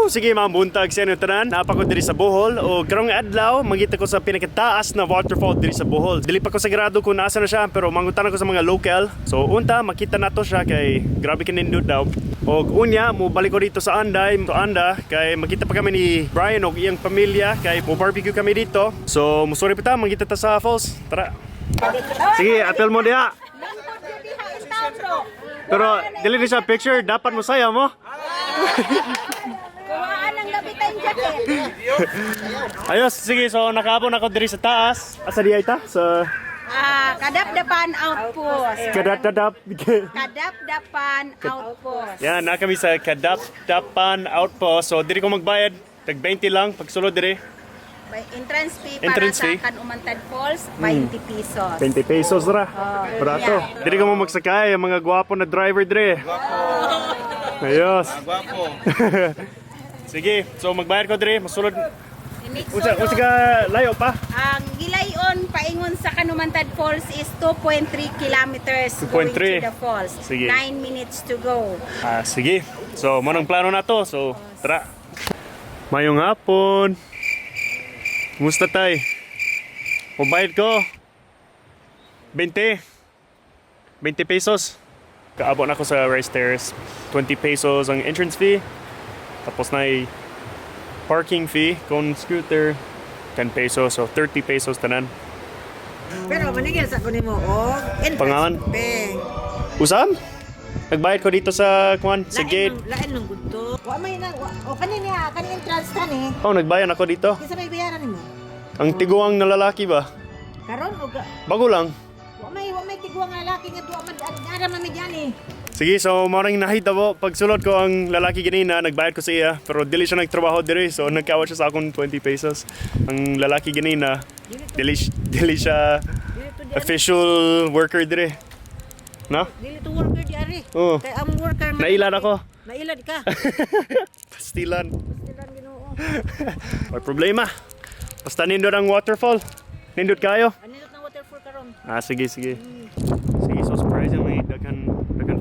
Sige mga buntag sa inyo tanan. Napa ko diri sa Bohol o karong adlaw mangita ko sa pinakataas na waterfall diri sa Bohol. Dili pa ko sigurado kung nasa na siya pero mangutan ako sa mga local. So unta makita nato siya kay grabe kinindot daw. Og unya mo balik ko dito sa Anday, to Anda kay makita pa kami ni Brian og iyang pamilya kay mo barbecue kami dito. So musuri pa ta mangita ta sa falls. Tara. Sige, atel mo diha. Pero dili ni siya picture, dapat mo saya mo. Kuhaan ang gabitan jacket. Ayos, sige, so nakaabon ako diri sa taas. Asa diay ta? Sa Kadapdapan outpost. Kadap-kadap. Kadapdapan outpost. Yan, na kami sa Kadap-dapan outpost. So diri ko magbayad, tag 20 lang pag sulod diri. By entrance fee Entrance para fee? sa Kanumantad Falls, 20 pesos. 20 pesos ra. Barato. Diri ka mo magsakay, ang mga gwapo na driver diri. Ayos. Gwapo. Sige, so magbayad ko diri, masulod. Unsa Unsa ka layo pa? Ang gilayon paingon sa Kanumantad Falls is 2.3 kilometers going 2.3. to the falls. Sige. 9 minutes to go. Sige. So, manong plano na to. So, tara. Mayong hapon. Kumusta tay? Mabayad ko. 20 pesos. Kaabot na ako sa Rice Terrace. 20 pesos ang entrance fee. Tapos na parking fee. Kung scooter, 10 pesos. So, 30 pesos tanan. Pero manigil sa kunin mo og Pangalan? Peng. Usam? Nagbayad ko dito sa sa gate. Lain nung gudto. Wa may na o kanini ha, kani entrance ta ni. Oh, nagbayan ako dito. Kinsa may bayaran nimo? Ang tiguang na lalaki ba? Karon og Bago lang. wa may tiguang nga lalaki nga duwa man ara man medyan Sige, so maraming nahita po. Pagsulod ko ang lalaki ganina, nagbayad ko sa iya. Pero dili siya nagtrabaho diri, so nagkawat siya sa akong 20 pesos. Ang lalaki ganina, dili siya official worker diri. No? Dili to worker di ari. Oo. Kay ang worker nga Nailad ako. Nailad ka. Pastilan. Silan Ginoo. May problema. Basta nindot ang waterfall. Nindot kayo. Anindot na waterfall karon. Sige. Sige, so surprisingly, daghan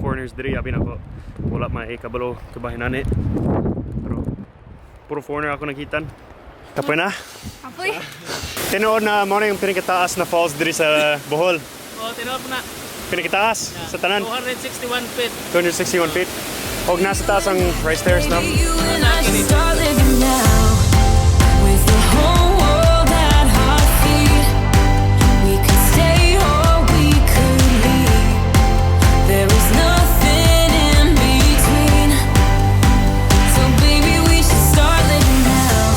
foreigners diri. Abi na ko. Wala may kabalo kabahinani. Pero puro foreigner ako nakitan. Tapoy na. Apoy. Tinuod na mo na yung pinakataas na falls diri sa Bohol. Oh, tinawag na. Pinakataas sa tanan. 261 feet. 261 feet. Og nasa taas ang Rice Terrace na. You and I should start living now, with the whole world at our feet. We could stay or we could leave. There is nothing in between. So baby, we should start living now,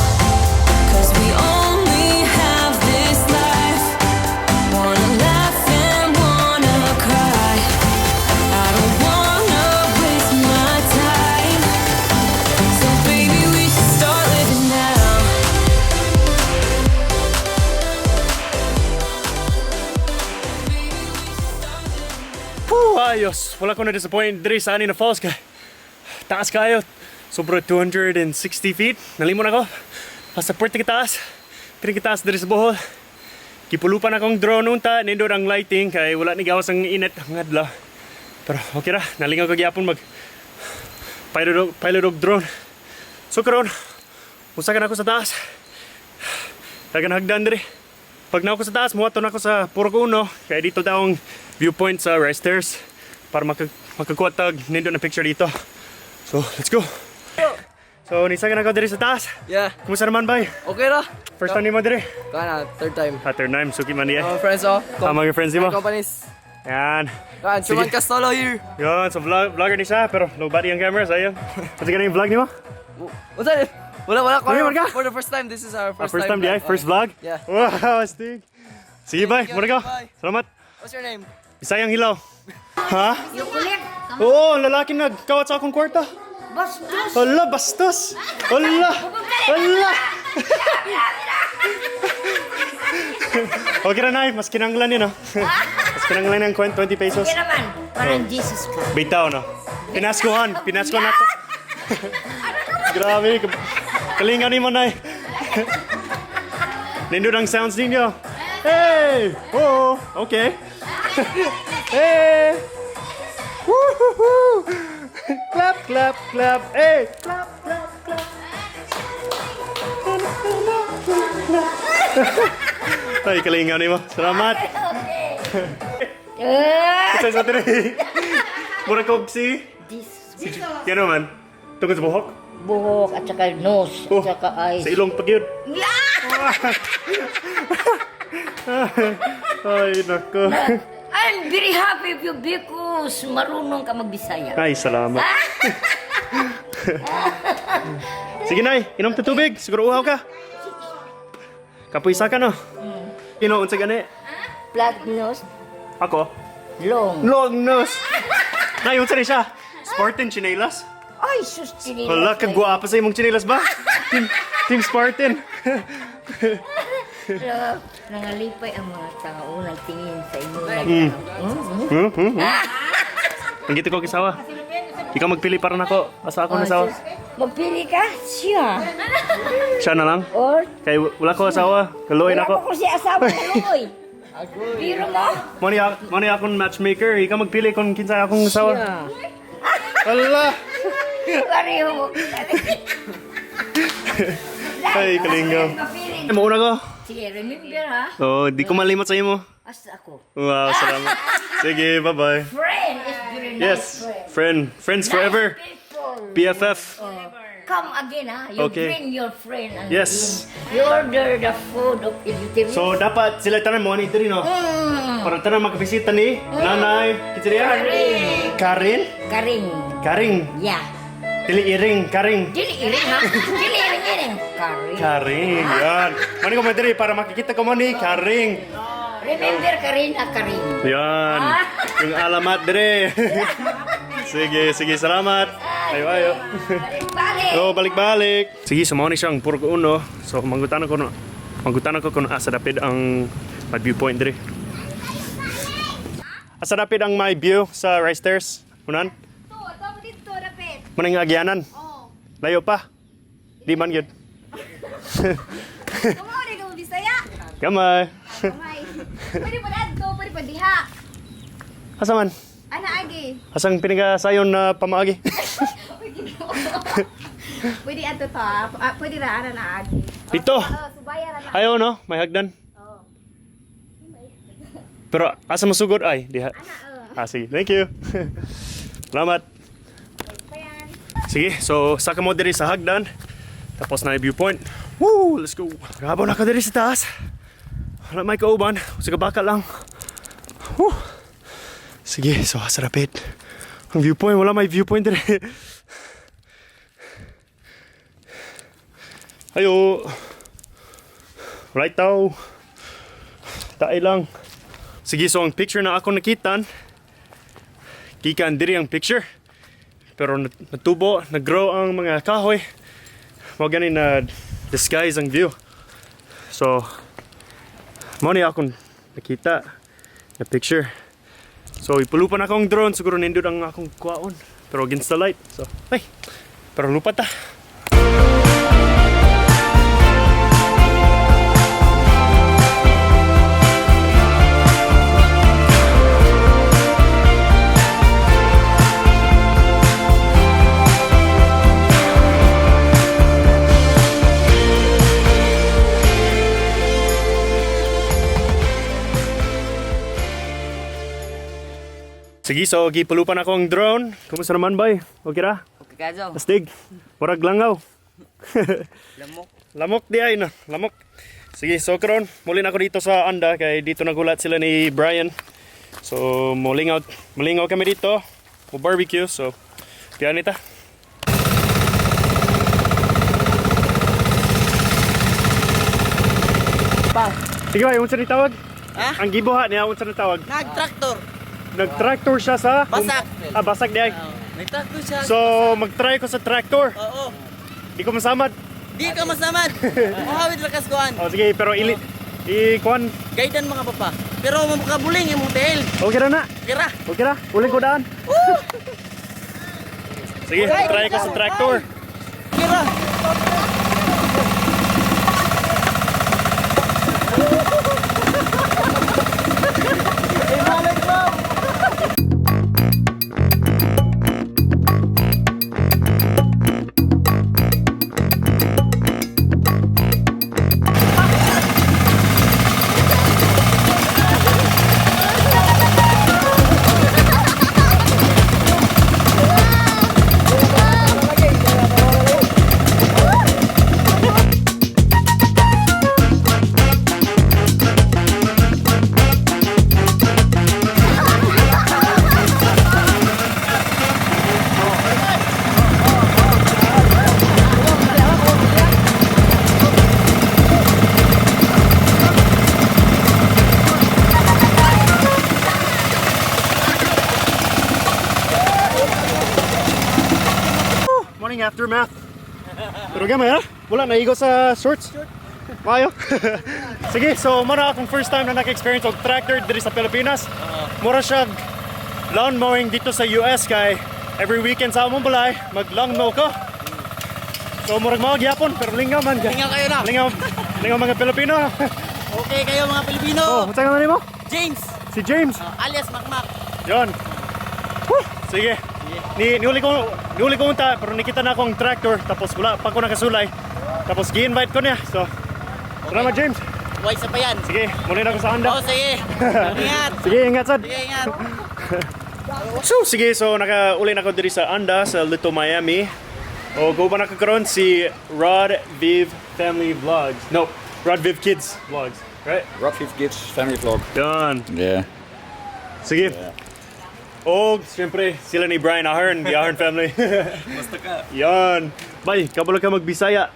'cause we only have this life. Wanna laugh and wanna cry. I don't wanna waste my time. So baby, we should start living now. Ayos. Wala ko na-disappoint diri sa Anina Falls kay taas kayo. Sobra 260 feet. Nalimon ako. Basta puwerte kitaas. Pinakitaas diri sa Bohol. Kipulupan akong drone unta. Nindot ang lighting kay wala ni gawas ang init ang adlaw. Pero okay ra. Nalingaw ko gyapon mag pilot og drone. So karon, usakan ako sa taas. Dagan hagdan diri. Pag na ako sa taas, muwato na ako sa Purok Uno. Kaya dito daw ang viewpoint sa Rice Terrace para makakuha tag nindot na picture dito. So, let's go. So, nisagan ako diri sa taas. Yeah. Kumusta naman, bay? Okay ra. First time ni mo diri? Kana, third time. Third time, suki man niya. Friends, oh. Mga friends mo. Companies. Yan. Kan, Sige. Suman Castolo here. Yun, so vlogger ni siya, pero low body ang camera, sayang. Pati ka na yung vlog ni mo? What's that? Wala. Ano ka? For the first time, this is our first, First time di ay? First vlog? Yeah. Wow, astig. Sige, bay. Muna ka. Bye. Salamat. What's your name? Bisayang Hilaw. Ha? Oo, lalaki nagkawat sa akong kwarta. Bastos. Hala, bastos. Hala. Hala. Okay na, Nay. Mas kinanglan yun, no? Mas kinanglan ng 20 pesos. Kaya naman, parang Jesus ka. Bitaw, no? Pinaskuhan na to. Grabe. Kalingan ni mo, Nay. Nindot ang sounds ninyo. Hey! Oh, okay. Hey! Woo-hoo-hoo! Clap, clap, clap. Hey! Clap, clap, clap. Ay, kalinga ni mo. Salamat. Isa sa tiri. Mura kog si... Yan naman. Tungkol sa buhok. Buhok at saka nose Oh, at saka eyes. sa ilong pagyud. Ay, nako. I'm very happy with you because marunong ka magbisaya. Ay, salamat. Sige, Nay. Inom ta tubig. Siguro uhaw ka. Kapuisa ka, no? Inoon sa gani. Flat nose, Ako? long. Long nose. Nay, unsa ni siya? Spartan chinelas? Ay, sus, chinilas. Wala, kagwapa sa imong chinelas ba? Team Spartan. Nangalipay ang mga tao nagtingin sa inyo. Ang gito ko kisawa. Ikaw magpili para nako. Asa ako nasawa? Magpili ka? Siya. Siya na lang. Or, Kay wala ko asawa. Kaluoy wala nako. ko siya asawa na luoy. Biro mo? Mani akong matchmaker. Ikaw magpili kung kinsa akong asawa. Siya. Allah! Pareho mo. Ay, kalingam. Mapili. Ay, mauna ko. Sige, remember ha? Oh, di ko malimot sa imo. Asa ako. Wow, salamat. Sige, bye-bye. Friend is very nice Yes, friend. friends forever. People. BFF. Come again ha. You Okay. bring your friend and Yes. You order the food of vegetarian. So, dapat sila tanan mo ni diri no? Para tanan makabisita ni Nanay, Kitsiria? Karin? Karing. Karing. Yeah. Dili iring, Karing. Dili iring ha. Dili iring. Karing. Karing, yan. Mani ko diri para makikita ko mo ni Karing. Remember Karin at Karing. Yan. Yung alamat dire. Sige, salamat. Ayo. Balik. So, balik-balik. Sige, sumao ni siyang puro ko uno. So, manggutan ko kung asa dapid ang may viewpoint dire. Asa dapid ang may view sa rice terrace? Unan? Dito, rapid. Maning agyanan? Layo pa? Di man yun. Kumaw rin kung Bisaya. Gamay. Kamay. Pwede pa dito, pwede pa diha. Asa man? Ana agi. Asang pinigasayon na pamaagi? Pwede ato to. Pwede ra ana na agi. Dito. Subaya ra na. Ayaw no? May hagdan. Pero asa masugod ay? Diha. Sige. Thank you. Salamat. Sige, so saka mo diri sa hagdan. Tapos na yung viewpoint. Woo! Let's go. Grabe na ka diri sa taas. Wala may kauban. Sa kabaka lang. Woo! Sige, so sa rapid. Ang viewpoint, wala may viewpoint diri. Ayo. Right daw. Tae lang. Sige, so ang picture na ako nakitan, gikan diri ang picture. Pero natubo, nag-grow ang mga kahoy. Mga ganin na disguise ang view. So, mo ni akong nakita na picture. So, ipulupan akong drone. Siguro nindot ang akong kuwaon. Pero against the light. So, ay, pero lupat ta. Sige, so gipalupan ako ang drone. Kumusta naman, bay? Okay ra? Okay ka, Joe. Astig. Murag langaw. Lamok. Lamok di ay na. Lamok. Sige, so karon muli na ako dito sa Anda kay dito nagulat sila ni Brian. So, mulingaw kami dito. Mo barbecue. So, kaya nita. Pa. Sige, bay, unsa ni tawag? Ha? Ang gibuha niya unsa ni tawag? Nag-tractor. Nag-tractor siya sa Basak. basak di ay. Nag-tractor siya. So, mag-try ko sa tractor. Oo. Di ko masamad. Di ka masamad. Mahawid lakas kuhan. Oh, sige, pero i-kuan. Gaidan mga papa. Pero makabuling yung tail. Okay na na. Kira. Okay na. Uling ko daan. Sige, try ko sa tractor. Kira. math. Pero gamay ha? Wala, naigo sa shorts. Mayo. Sige, so muna akong first time na naka-experience og tractor dito sa Pilipinas. Mura siya lawn mowing dito sa US kay every weekend sa among balay, mag-lawn mow ko. So murag mao gyapon pero lingaw man. Lingaw kayo na. Lingaw mga Pilipino. Okay kayo mga Pilipino. Oh, unsa nga nimo? James. Si James. Alias Makmak. Yon. Sige. Niuli ko unta pero nakita na akong tractor tapos wala pa ko nakasulay. Tapos gi-invite ko niya. So, salamat James. Buhay sa payan. Sige, muli na ako sa handa. Oh, sige. Ingat. Sige, ingat sad. Sige, ingat. Sige, so naka-uli na ako diri sa Anda sa Little Miami. O go ba nakakaroon si Rod Viv Family Vlogs. No, Rod Viv Kids Vlogs. Right? Rockfield Kids family vlog. Yan. Yeah. Sige. O, siyempre, sila ni Brian Ahern, the Ahern family. Basta ka. Yan. Bay, kabalo ka magbisaya.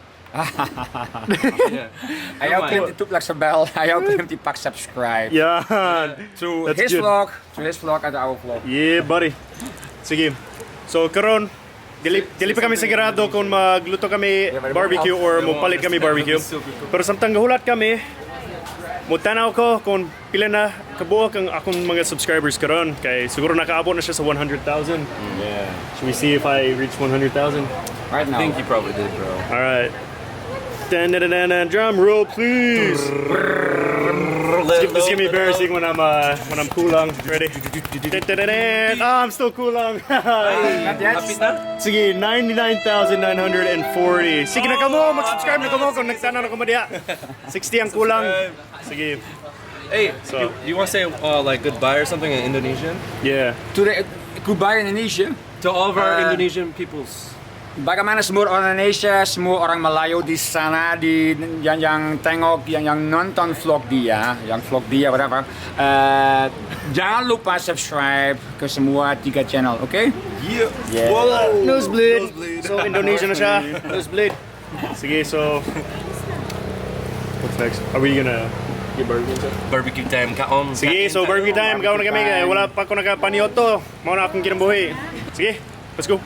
Ayaw ko yung ituplak sa bell. Ayaw ko yung tipak-subscribe. Yan. To That's his good. vlog. To his vlog at our vlog. Yeah, buddy. Sige. So, karon dili pa kami sigurado kung magluto kami barbecue or mupalit kami barbecue. Pero samtang gahulat kami, mutanaw ko kung pila na kabuok ang akong mga subscribers karon kay siguro nakaabot na siya sa 100,000. Yeah. Should we see if I reach 100,000? Right I now. think you probably did, bro. All right. Dun, drum roll, please. This give me embarrassing when I'm kulang. Ready? I'm still kulang. Not yet. Happy na? Sige, 99,940. Sige na kamo, mag-subscribe na kamo kung nagtana na kamo diha. 60 ang kulang. Sige. Hey, So- do you want to say like goodbye or something in Indonesian? Yeah. Today, goodbye Indonesia. To all of our Indonesian peoples. Bagaimana semua orang Indonesia, semua orang Melayu di sana, yang tengok, yang nonton vlog dia, whatever. Jangan lupa subscribe ke semua 3 channel, okay? Yeah. Nosebleed. So, Indonesia na siya. Nosebleed. Sige, so... What's next? Are we gonna get barbecue? Barbecue time, kaon. Sige, so barbecue time. Gawin na kami. Wala pa ako nakapanyoto. Mauna akong kinambuhi. Sige, let's go.